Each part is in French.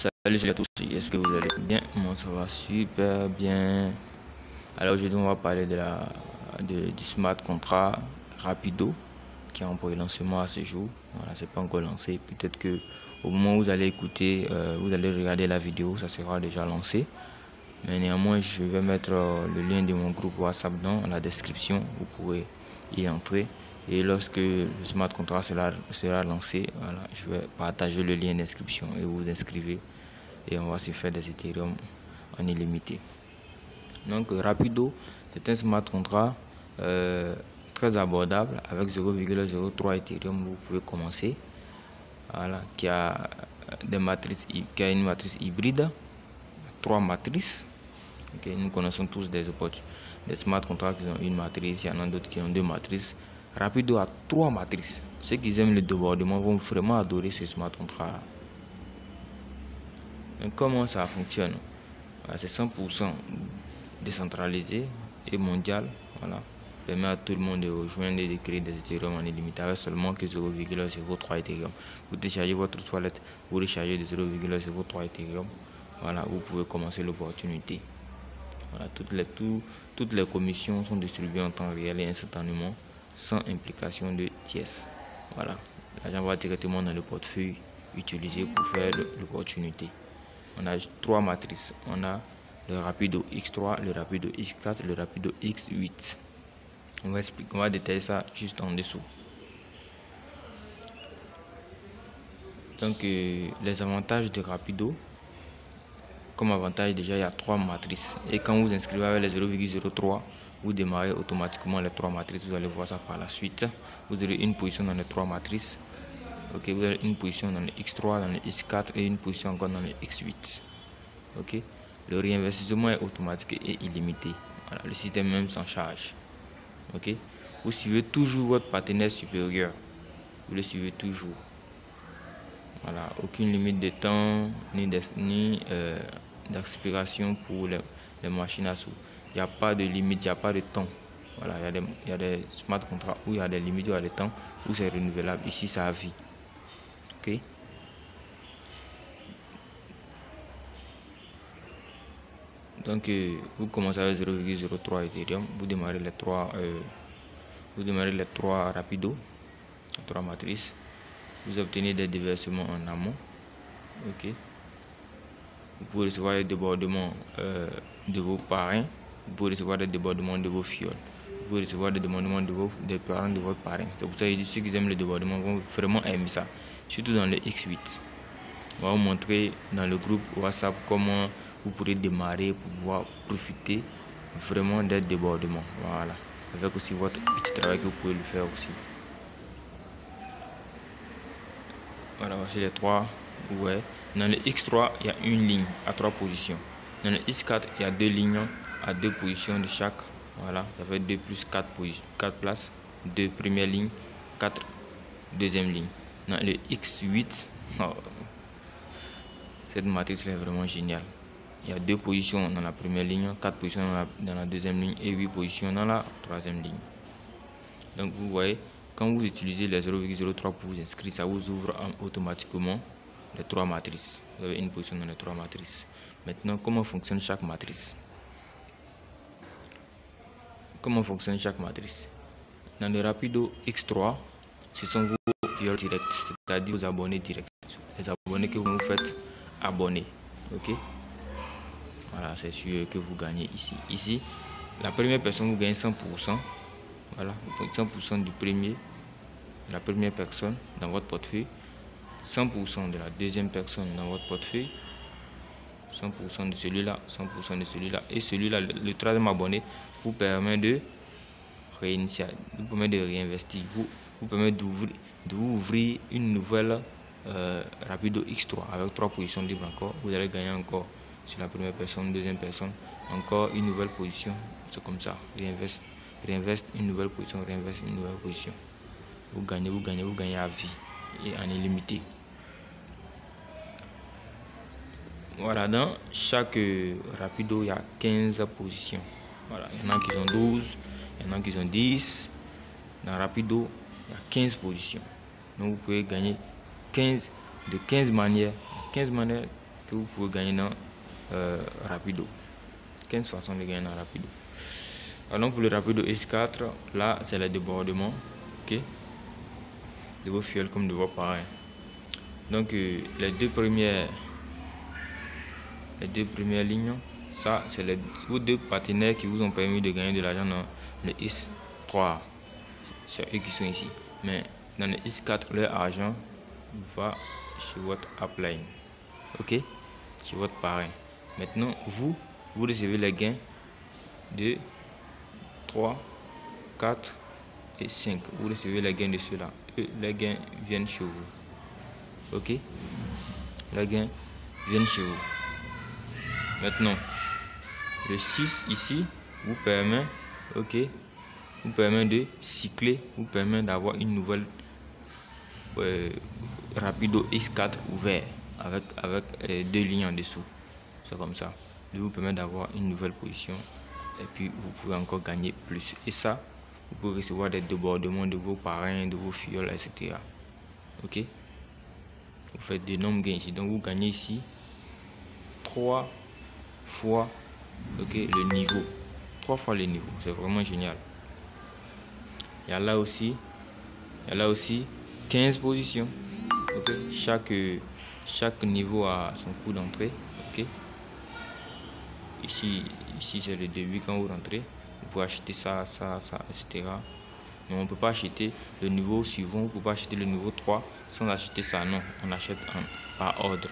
Salut à tous, est-ce que vous allez bien? Moi ça va super bien. Alors aujourd'hui on va parler du smart contract Rapido qui est en pré-lancement à ce jour. Voilà, c'est pas encore lancé. Peut-être que au moment où vous allez écouter, vous allez regarder la vidéo, ça sera déjà lancé. Mais néanmoins, je vais mettre le lien de mon groupe WhatsApp dans la description. Vous pourrez y entrer. Et lorsque le smart contract sera lancé, voilà, je vais partager le lien d'inscription et vous vous inscrivez. Et on va se faire des Ethereum en illimité. Donc Rapido, c'est un smart contract très abordable avec 0,03 Ethereum. Vous pouvez commencer. Voilà, qui a une matrice hybride, 3 matrices. Okay, nous connaissons tous des smart contracts qui ont une matrice, il y en a d'autres qui ont 2 matrices. Rapido a 3 matrices. Ceux qui aiment le débordement vont vraiment adorer ce smart contract. Comment ça fonctionne? C'est 100% décentralisé et mondial. Voilà, permet à tout le monde de rejoindre et de créer des Ethereum en illimité avec seulement que 0,03 Ethereum. Vous téléchargez votre wallet, vous rechargez de 0,03 Ethereum. Voilà, vous pouvez commencer l'opportunité. Voilà, toutes les commissions sont distribuées en temps réel et instantanément sans implication de tiers. Voilà, l'argent va directement dans le portefeuille utilisé pour faire l'opportunité. On a 3 matrices. On a le Rapido X3, le Rapido X4, le Rapido X8. On va détailler ça juste en dessous. Donc les avantages de Rapido. Comme avantage, déjà il y a 3 matrices. Et quand vous inscrivez avec les 0,03, vous démarrez automatiquement les 3 matrices. Vous allez voir ça par la suite. Vous aurez une position dans les 3 matrices. Ok, vous avez une position dans le X3, dans le X4 et une position encore dans le X8. Ok, le réinvestissement est automatique et illimité. Voilà, le système même s'en charge. Ok, vous suivez toujours votre partenaire supérieur. Vous le suivez toujours. Voilà, aucune limite de temps ni d'expiration pour les machines à sous. Il n'y a pas de limite, il n'y a pas de temps. Voilà, il y a des smart contracts où il y a des limites, il y a des temps où c'est renouvelable. Ici, c'est à vie. Ok. Donc, vous commencez avec 0,03 Ethereum. Vous démarrez les 3 Rapido, les 3 matrices. Vous obtenez des déversements en amont. Ok. Vous pouvez recevoir des débordements de vos parrains. Vous pouvez recevoir des débordements de vos fioles. Vous pouvez recevoir des débordements des parents de votre parrain. C'est pour ça que ceux qui aiment le débordement vont vraiment aimer ça. Surtout dans le X8. On va vous montrer dans le groupe WhatsApp comment vous pourrez démarrer pour pouvoir profiter vraiment des débordements. Voilà. Avec aussi votre petit travail que vous pouvez le faire aussi. Voilà, voici les 3. Ouais. Dans le X3, il y a une ligne à 3 positions. Dans le X4, il y a 2 lignes à 2 positions de chaque. Voilà, ça fait 2 plus 4 places. 2 premières lignes, 4 deuxième ligne. Dans le X8, cette matrice est vraiment géniale. Il y a 2 positions dans la première ligne, 4 positions dans la deuxième ligne et 8 positions dans la troisième ligne. Donc vous voyez, quand vous utilisez les 0,03 pour vous inscrire, ça vous ouvre automatiquement les 3 matrices. Vous avez une position dans les 3 matrices. Maintenant, comment fonctionne chaque matrice? Comment fonctionne chaque matrice? Dans le Rapido X3, ce sont vos fioles directs, c'est-à-dire vos abonnés directs. Les abonnés que vous faites abonner. Ok? Voilà, c'est sûr que vous gagnez ici. Ici, la première personne, vous gagnez 100%. Voilà, 100% de la première personne dans votre portefeuille. 100% de la deuxième personne dans votre portefeuille. 100% de celui-là, 100% de celui-là. Et celui-là, le troisième abonné, vous permet de réinitialiser, vous permet de réinvestir, vous permet d'ouvrir une nouvelle Rapido X3 avec 3 positions libres encore. Vous allez gagner encore sur la première personne, deuxième personne, encore une nouvelle position. C'est comme ça. Réinveste une nouvelle position, réinveste une nouvelle position. Vous gagnez à vie et en illimité. Voilà, dans chaque Rapido, il y a 15 positions. Voilà, il y en a qui ont 12, il y en a qui ont 10. Dans Rapido, il y a 15 positions. Donc vous pouvez gagner de 15 manières que que vous pouvez gagner dans Rapido. 15 façons de gagner dans Rapido. Alors pour le Rapido S4, là c'est le débordement, ok, de vos fioles comme de vos parrains. Donc les deux premières lignes, ça c'est vos deux partenaires qui vous ont permis de gagner de l'argent dans le S3. C'est eux qui sont ici. Mais dans le S4, leur argent va chez votre upline, ok, chez votre parrain. Maintenant vous recevez les gains de 3, 4 et 5. Vous recevez les gains de ceux-là. Les gains viennent chez vous. Ok? Les gains viennent chez vous. Maintenant, le 6 ici vous permet, ok, vous permet de cycler, vous permet d'avoir une nouvelle Rapido S4 ouvert avec deux lignes en dessous. C'est comme ça. Il vous permet d'avoir une nouvelle position. Et puis vous pouvez encore gagner plus. Et ça, vous pouvez recevoir des débordements de vos parrains, de vos fioles, etc. Ok? Vous faites d'énormes gains ici. Donc vous gagnez ici 3 fois, ok, le niveau. 3 fois le niveau. C'est vraiment génial. Il y a là aussi 15 positions. Ok? Chaque niveau a son coût d'entrée. Ok? Ici c'est le début. Quand vous rentrez, vous pouvez acheter ça, etc. Mais on ne peut pas acheter le niveau suivant, vous ne pouvez pas acheter le niveau 3 sans acheter ça. Non, on achète par ordre.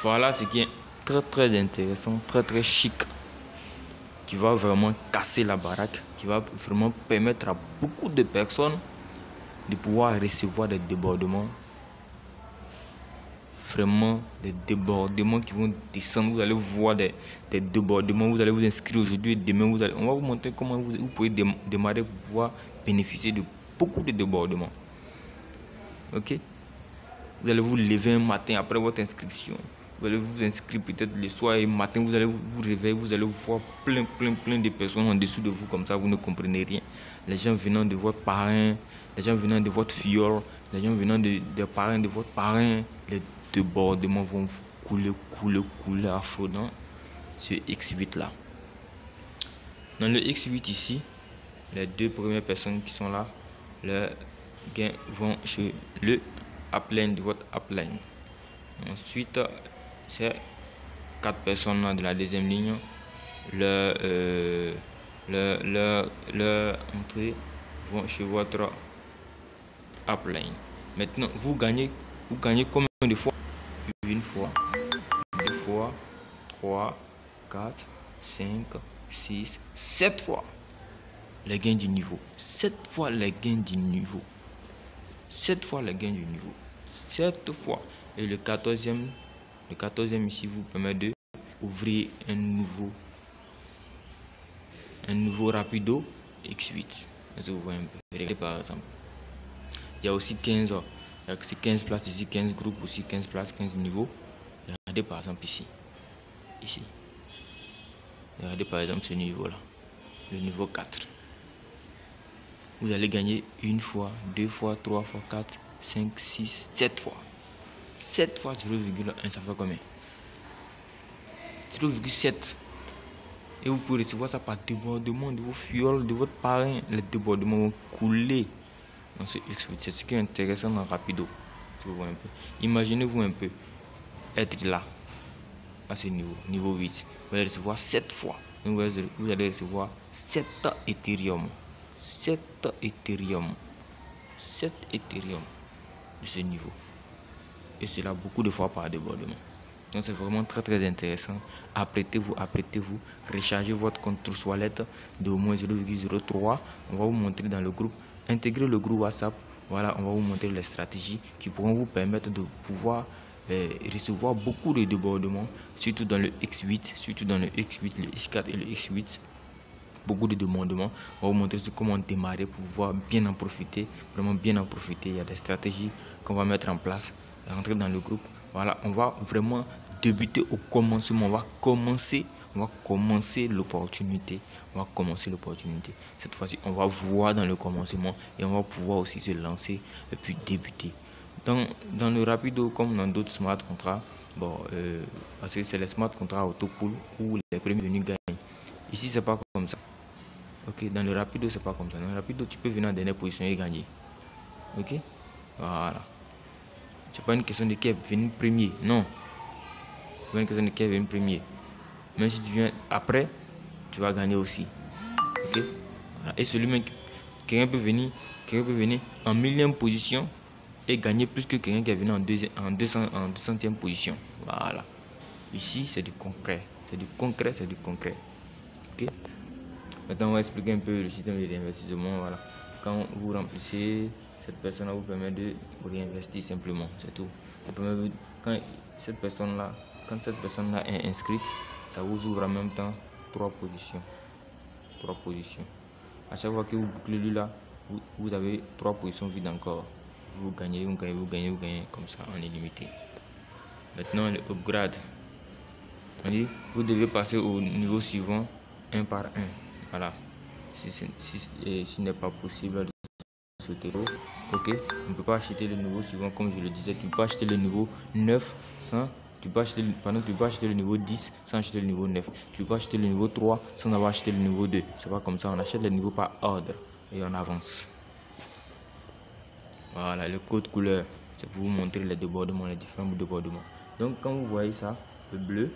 Voilà ce qui est très intéressant, très chic, qui va vraiment casser la baraque, qui va vraiment permettre à beaucoup de personnes de pouvoir recevoir des débordements. Vraiment des débordements qui vont descendre. Vous allez voir des débordements. Vous allez vous inscrire aujourd'hui et demain. On va vous montrer comment vous pouvez démarrer pour pouvoir bénéficier de beaucoup de débordements. Ok? Vous allez vous lever un matin après votre inscription. Vous allez vous inscrire peut-être le soir et le matin. Vous allez vous réveiller. Vous allez voir plein de personnes en dessous de vous. Comme ça, vous ne comprenez rien. Les gens venant de votre parrain, les gens venant de votre fiole, les gens venant des parrains de votre parrain. Les débordements vont couler à flot dans ce X8 là. Dans le X8 ici, les deux premières personnes qui sont là, les gains vont chez le upline de votre upline. Ensuite, c'est 4 personnes là de la deuxième ligne, leur entrée vont chez votre upline. Maintenant, vous gagnez combien de fois? Une fois, 2 fois, 3, 4, 5, 6, 7 fois les gains du niveau. 7 fois les gains du niveau. 7 fois les gains du niveau. 7 fois. Et le 14e ici vous permet de ouvrir un nouveau Rapido X8. Vous voyez un peu. Regardez par exemple. Il y a aussi 15 places ici, 15 groupes aussi, 15 places, 15 niveaux. Regardez par exemple ici. Regardez par exemple ce niveau-là. Le niveau 4. Vous allez gagner 1 fois, 2 fois, 3 fois, 4, 5, 6, 7 fois. 7 fois 0,1, ça fait combien? 0,7. Et vous pouvez recevoir ça par débordement de vos fioles, de votre parrain. Les débordements vont couler dans ce X8. C'est ce qui est intéressant dans Rapido. Vous voyez un peu. Imaginez-vous un peu être là, à ce niveau 8. Vous allez recevoir 7 fois. Vous allez recevoir 7 Ethereum. 7 Ethereum. 7 Ethereum de ce niveau. Et cela beaucoup de fois par débordement. Donc c'est vraiment très intéressant. Apprêtez-vous, rechargez votre compte Trust Wallet de au moins 0,03. On va vous montrer dans le groupe. Intégrez le groupe WhatsApp. Voilà, on va vous montrer les stratégies qui pourront vous permettre de pouvoir recevoir beaucoup de débordements, surtout dans le X8, le X4 et le X8. Beaucoup de débordements. On va vous montrer comment démarrer pour pouvoir bien en profiter, vraiment bien en profiter. Il y a des stratégies qu'on va mettre en place. Rentrer dans le groupe. Voilà, on va vraiment débuter au commencement. On va commencer l'opportunité. Cette fois-ci, on va voir dans le commencement et on va pouvoir aussi se lancer et puis débuter. Dans le Rapido, comme dans d'autres smart contrats, bon, parce que c'est les smart contrats auto-pool où les premiers venus gagnent. Ici, c'est pas comme ça. Ok, dans le Rapido, c'est pas comme ça. Dans le Rapido, tu peux venir en dernière position et gagner. Ok, voilà. C'est pas une question de qui est venu premier, non. C'est pas une question de qui est venu premier. Même si tu viens après, tu vas gagner aussi. Ok, voilà. Et celui-même, quelqu'un peut venir en millième position et gagner plus que quelqu'un qui est venu en 200e position. Voilà. Ici, c'est du concret. C'est du concret, c'est du concret. Ok. Maintenant, on va expliquer un peu le système de réinvestissement. Voilà. Quand vous remplissez, cette personne-là vous permet de réinvestir simplement. C'est tout. Quand cette personne-là est inscrite, ça vous ouvre en même temps 3 positions. 3 positions. À chaque fois que vous bouclez lui là, vous avez 3 positions vides encore. Vous gagnez, comme ça en illimité. Maintenant, le upgrade. On dit, vous devez passer au niveau suivant un par un. Voilà. Si ce n'est pas possible de sauter, ok, on ne peut pas acheter le niveau suivant comme je le disais. Tu peux acheter le niveau 9 sans. Tu peux acheter le niveau 10 sans acheter le niveau 9. Tu peux acheter le niveau 3 sans avoir acheté le niveau 2. C'est pas comme ça, on achète le niveau par ordre et on avance. Voilà, le code couleur, c'est pour vous montrer les débordements, les différents débordements. Donc quand vous voyez ça, le bleu,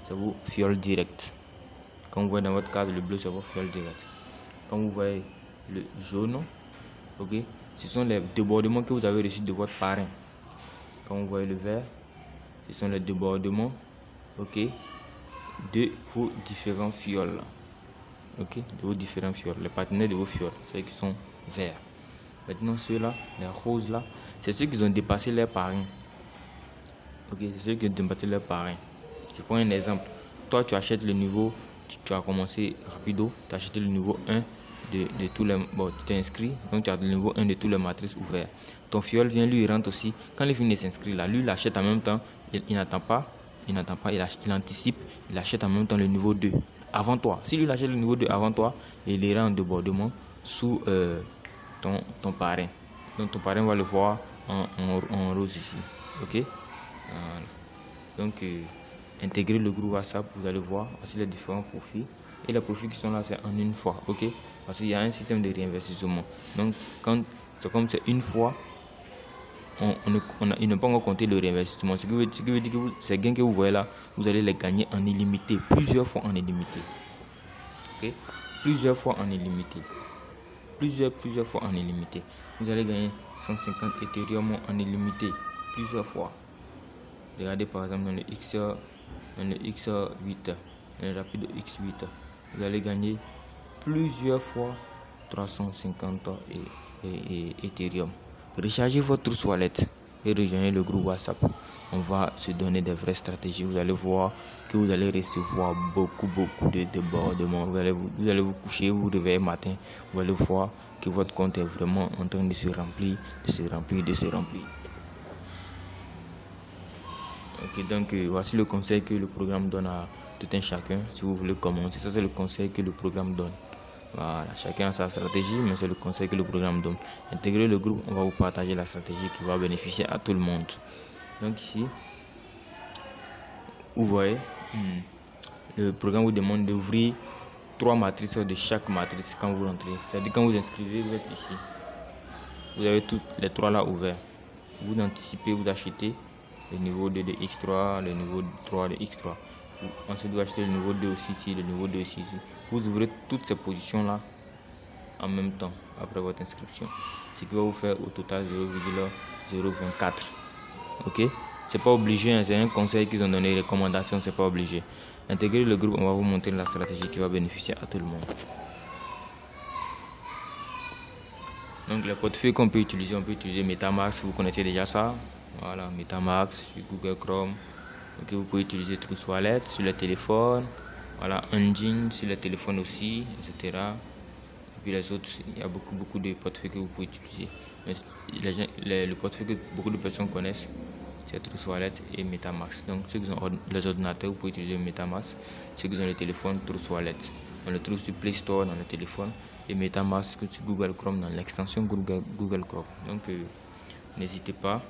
c'est vos fioles directes. Quand vous voyez dans votre case, le bleu, c'est vos fioles directes. Quand vous voyez le jaune, ok, ce sont les débordements que vous avez reçus de votre parrain. Quand vous voyez le vert, ce sont les débordements, ok, de vos différents fioles. Ok, de vos différents fioles, les partenaires de vos fioles, ceux qui sont verts. Maintenant, ceux-là, les roses là, c'est ceux qui ont dépassé leur parrain. Ok, c'est ceux qui ont dépassé leur parrain. Je prends un exemple. Toi, tu achètes le niveau, tu as commencé rapido, tu as acheté le niveau 1 de tous les. Bon, tu t'es inscrit, donc tu as le niveau 1 de tous les matrices ouvertes. Ton fiole vient, lui, il rentre aussi. Quand il finit de s'inscrire là, lui, il achète en même temps. Il n'attend pas, il anticipe, il achète en même temps le niveau 2 avant toi. Si lui, il achète le niveau 2 avant toi, il ira en débordement sous ton parrain. Donc ton parrain va le voir en rose ici. Ok, voilà. Donc intégrer le groupe WhatsApp, vous allez voir aussi les différents profils. Et les profils qui sont là, c'est en une fois. Ok, parce qu'il y a un système de réinvestissement. Donc quand c'est comme c'est une fois, il ne peut pas encore compter le réinvestissement. Ce qui veut dire que ces gains que vous voyez là, vous allez les gagner en illimité, plusieurs fois en illimité. Ok, plusieurs fois en illimité. Plusieurs fois en illimité. Vous allez gagner 150 Ethereum en illimité, plusieurs fois. Regardez par exemple dans le X8, dans le Rapido X8, vous allez gagner plusieurs fois 350 Ethereum. Rechargez votre Wallet et rejoignez le groupe WhatsApp. On va se donner des vraies stratégies. Vous allez voir que vous allez recevoir beaucoup de débordements. Vous allez vous coucher, vous réveiller matin. Vous allez voir que votre compte est vraiment en train de se remplir, Ok, donc voici le conseil que le programme donne à tout un chacun. Si vous voulez commencer, ça c'est le conseil que le programme donne. Voilà, chacun a sa stratégie, mais c'est le conseil que le programme donne. Intégrez le groupe, on va vous partager la stratégie qui va bénéficier à tout le monde. Donc ici, vous voyez, le programme vous demande d'ouvrir 3 matrices de chaque matrice quand vous rentrez. C'est-à-dire quand vous inscrivez, vous êtes ici. Vous avez tous les 3 là ouverts. Vous anticipez, vous achetez le niveau 2 de X3, le niveau 3 de X3. Ensuite, vous achetez le niveau 2 aussi ici, le niveau 2 aussi ici. Vous ouvrez toutes ces positions là en même temps après votre inscription. Ce qui va vous faire au total 0,024. Ok, c'est pas obligé, hein, c'est un conseil qu'ils ont donné, recommandation, c'est pas obligé. Intégrez le groupe, on va vous montrer la stratégie qui va bénéficier à tout le monde. Donc les portefeuilles qu'on peut utiliser, on peut utiliser MetaMask, vous connaissez déjà ça. Voilà, MetaMask sur Google Chrome. Ok, vous pouvez utiliser Trust Wallet sur le téléphone. Voilà, Engine sur le téléphone aussi, etc. Et puis les autres, il y a beaucoup de portefeuilles que vous pouvez utiliser. Mais le portefeuille que beaucoup de personnes connaissent, c'est Trust Wallet et MetaMask. Donc ceux qui ont les ordinateurs, vous pouvez utiliser MetaMask. Ceux qui ont le téléphone, Trust Wallet. On le trouve sur Play Store dans le téléphone et MetaMask sur Google Chrome dans l'extension Google Chrome. Donc n'hésitez pas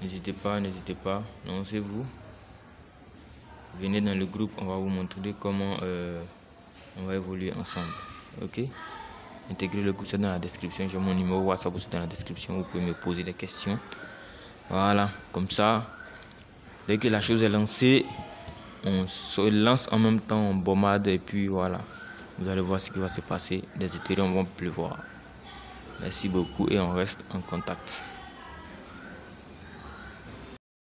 N'hésitez pas, lancez-vous. Venez dans le groupe, on va vous montrer comment on va évoluer ensemble. Ok? Intégrez le groupe, c'est dans la description. J'ai mon numéro WhatsApp aussi dans la description. Vous pouvez me poser des questions. Voilà, comme ça, dès que la chose est lancée, on se lance en même temps, on bombarde et puis voilà. Vous allez voir ce qui va se passer. Des Ethereum vont pleuvoir. Merci beaucoup et on reste en contact.